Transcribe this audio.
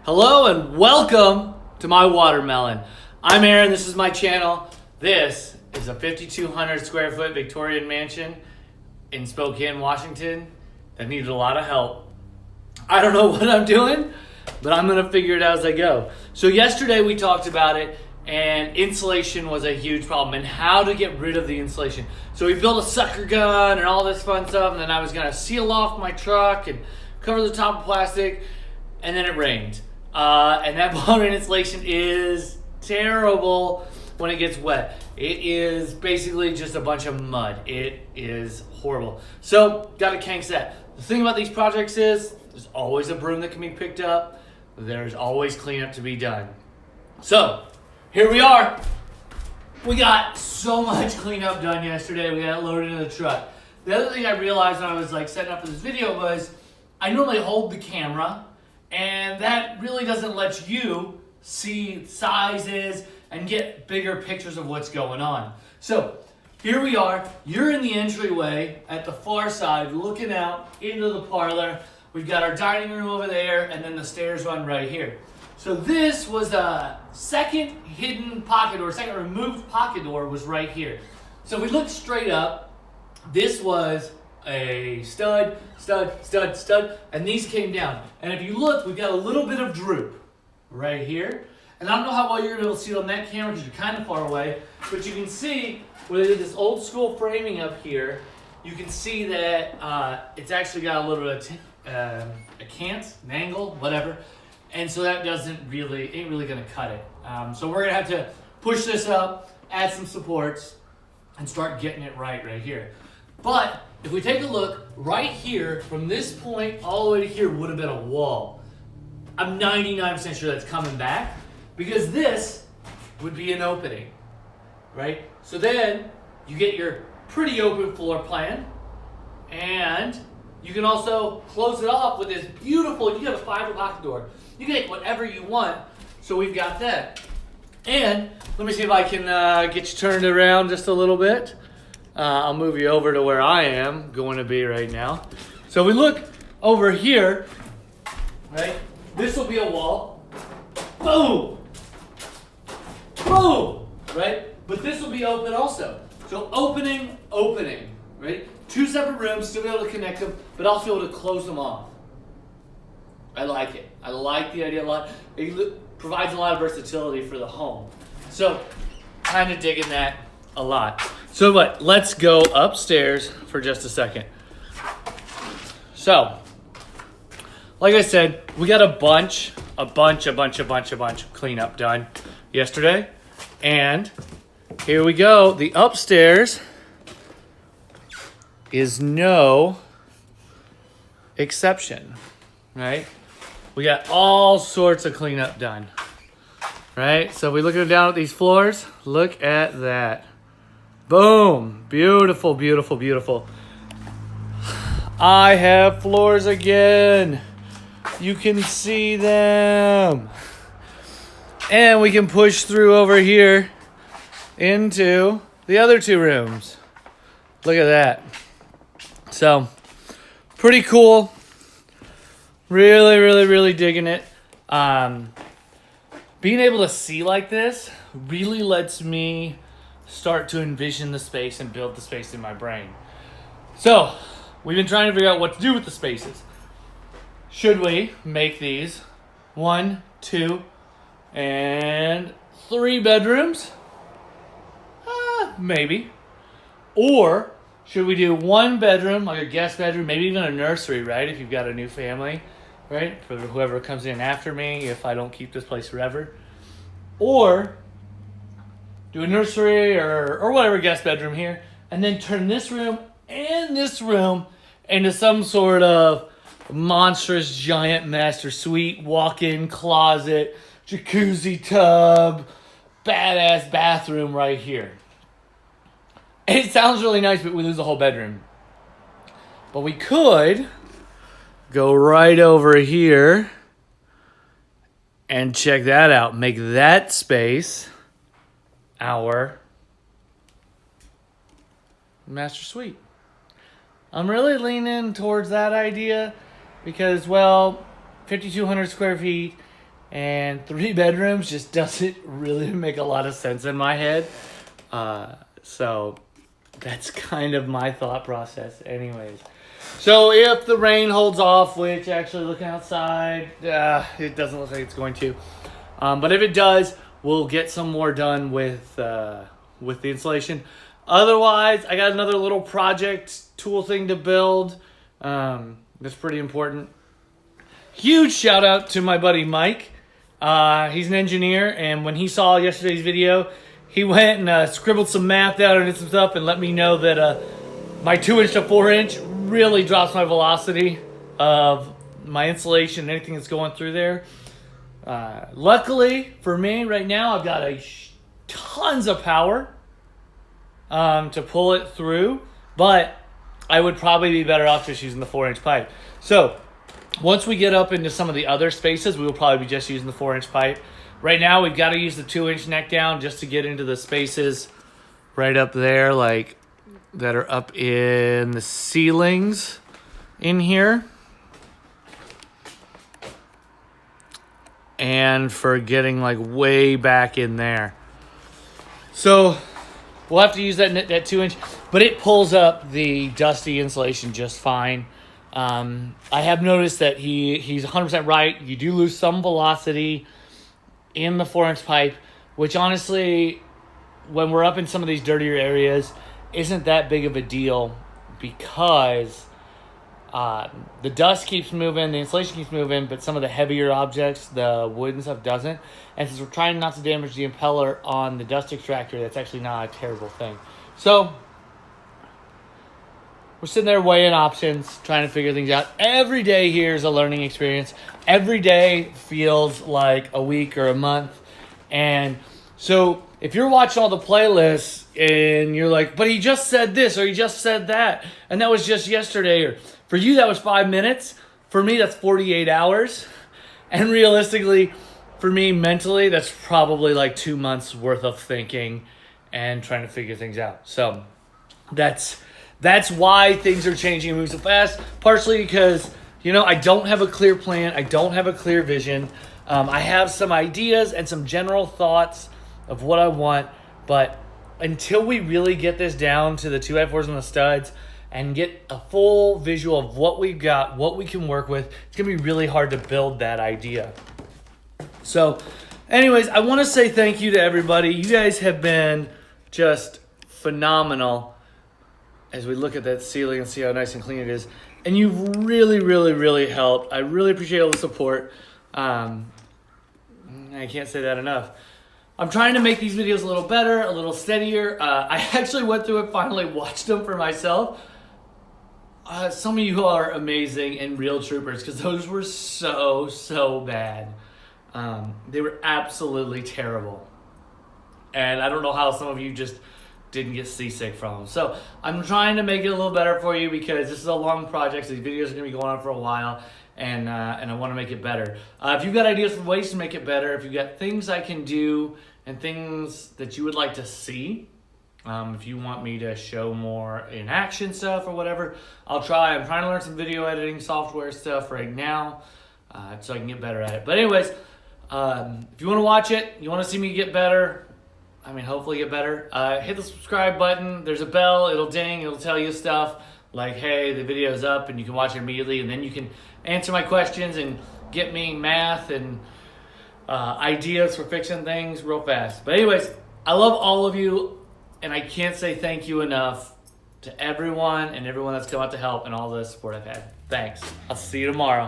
Hello and welcome to my watermelon. I'm Aaron, this is my channel. This is a 5,200 square foot Victorian mansion in Spokane, Washington that needed a lot of help. I don't know what I'm doing, but I'm gonna figure it out as I go. So yesterday we talked about it and insulation was a huge problem and how to get rid of the insulation. So we built a sucker gun and all this fun stuff, and then I was gonna seal off my truck and cover the top of plastic, and then it rained. And that boundary insulation is terrible when it gets wet. It is basically just a bunch of mud. It is horrible. So, gotta kinks that. The thing about these projects is, there's always a broom that can be picked up. There's always cleanup to be done. So, here we are. We got so much cleanup done yesterday. We got it loaded in the truck. The other thing I realized when I was setting up for this video was, I normally hold the camera, and that really doesn't let you see sizes and get bigger pictures of what's going on. So here we are. You're in the entryway at the far side looking out into the parlor. We've got our dining room over there, and then the stairs run right here. So this was a second hidden pocket door, second removed pocket door was right here. So if we look straight up, this was a stud, and these came down. And if you look, we've got a little bit of droop right here. And I don't know how well you're gonna be able to see it on that camera because you're kind of far away, but you can see where they did this old school framing up here. You can see that it's actually got a little bit of a cant, an angle, whatever. And so that ain't really gonna cut it. So we're gonna have to push this up, add some supports, and start getting it right here. But if we take a look right here, from this point all the way to here would have been a wall. I'm 99% sure that's coming back because this would be an opening, right? So then you get your pretty open floor plan, and you can also close it off with this beautiful, you have a fiber lock door. You can make whatever you want, so we've got that. And let me see if I can get you turned around just a little bit. I'll move you over to where I am going to be right now. So we look over here, right? This will be a wall. Boom! Boom! Right? But this will be open also. So opening, right? Two separate rooms, still be able to connect them, but also be able to close them off. I like it. I like the idea a lot. It provides a lot of versatility for the home. So, kind of digging that a lot. So what? Let's go upstairs for just a second. So, like I said, we got a bunch of cleanup done yesterday. And here we go. The upstairs is no exception, right? We got all sorts of cleanup done, right? So we looking down at these floors. Look at that. Boom. Beautiful, beautiful, beautiful. I have floors again. You can see them. And we can push through over here into the other two rooms. Look at that. So, pretty cool. Really digging it. Being able to see like this really lets me start to envision the space and build the space in my brain. So, we've been trying to figure out what to do with the spaces. Should we make these 1, 2, and 3 bedrooms? Maybe. Or should we do 1 bedroom, like a guest bedroom, maybe even a nursery, right? If you've got a new family, right? For whoever comes in after me, if I don't keep this place forever. Or do a nursery or whatever guest bedroom here, and then turn this room and this room into some sort of monstrous giant master suite, walk-in closet, jacuzzi tub, badass bathroom right here. It sounds really nice, but we lose the whole bedroom. But we could go right over here and check that out. Make that space our master suite. I'm really leaning towards that idea because, well, 5,200 square feet, and 3 bedrooms just doesn't really make a lot of sense in my head. So that's kind of my thought process anyways. So if the rain holds off, which actually looking outside, it doesn't look like it's going to. But if it does, we'll get some more done with the insulation. Otherwise, I got another little project tool thing to build. That's pretty important. Huge shout out to my buddy Mike. He's an engineer, and when he saw yesterday's video, he went and scribbled some math out and did some stuff and let me know that my 2-inch to 4-inch really drops my velocity of my insulation and anything that's going through there. Luckily for me right now, I've got tons of power to pull it through, but I would probably be better off just using the 4-inch pipe. So once we get up into some of the other spaces, we will probably be just using the 4-inch pipe. Right now, we've got to use the 2-inch neck down just to get into the spaces right up there, like that are up in the ceilings in here. And for getting like way back in there. So we'll have to use that 2-inch, but it pulls up the dusty insulation just fine. I have noticed that he's 100% right. You do lose some velocity in the 4-inch pipe, which honestly, when we're up in some of these dirtier areas, isn't that big of a deal because the dust keeps moving, the insulation keeps moving, but some of the heavier objects, the wood and stuff, doesn't. And since we're trying not to damage the impeller on the dust extractor, that's actually not a terrible thing. So we're sitting there weighing options, trying to figure things out. Every day here is a learning experience. Every day feels like a week or a month. And so if you're watching all the playlists and you're like, but he just said this or he just said that, and that was just yesterday, or for you that was 5 minutes, for me that's 48 hours. And realistically, for me mentally, that's probably like 2 months worth of thinking and trying to figure things out. So that's why things are changing and moving so fast. Partially because, I don't have a clear plan. I don't have a clear vision. I have some ideas and some general thoughts of what I want. But until we really get this down to the 2x4s and the studs and get a full visual of what we've got, what we can work with, it's going to be really hard to build that idea. So anyways, I want to say thank you to everybody. You guys have been just phenomenal as we look at that ceiling and see how nice and clean it is. And you've really, really, really helped. I really appreciate all the support. I can't say that enough. I'm trying to make these videos a little better, a little steadier. I actually went through and finally watched them for myself. Some of you are amazing and real troopers because those were so bad. They were absolutely terrible. And I don't know how some of you just didn't get seasick from them. So I'm trying to make it a little better for you because this is a long project. So these videos are going to be going on for a while. And I want to make it better. If you've got ideas for ways to make it better, if you've got things I can do and things that you would like to see, if you want me to show more in action stuff or whatever, I'll try. I'm trying to learn some video editing software stuff right now so I can get better at it. But anyways, if you want to watch it, you want to see me get better, hopefully get better, hit the subscribe button. There's a bell. It'll ding. It'll tell you stuff like, hey, the video's up, and you can watch it immediately, and then you can answer my questions and get me math and ideas for fixing things real fast. But anyways, I love all of you, and I can't say thank you enough to everyone and everyone that's come out to help and all the support I've had. Thanks. I'll see you tomorrow.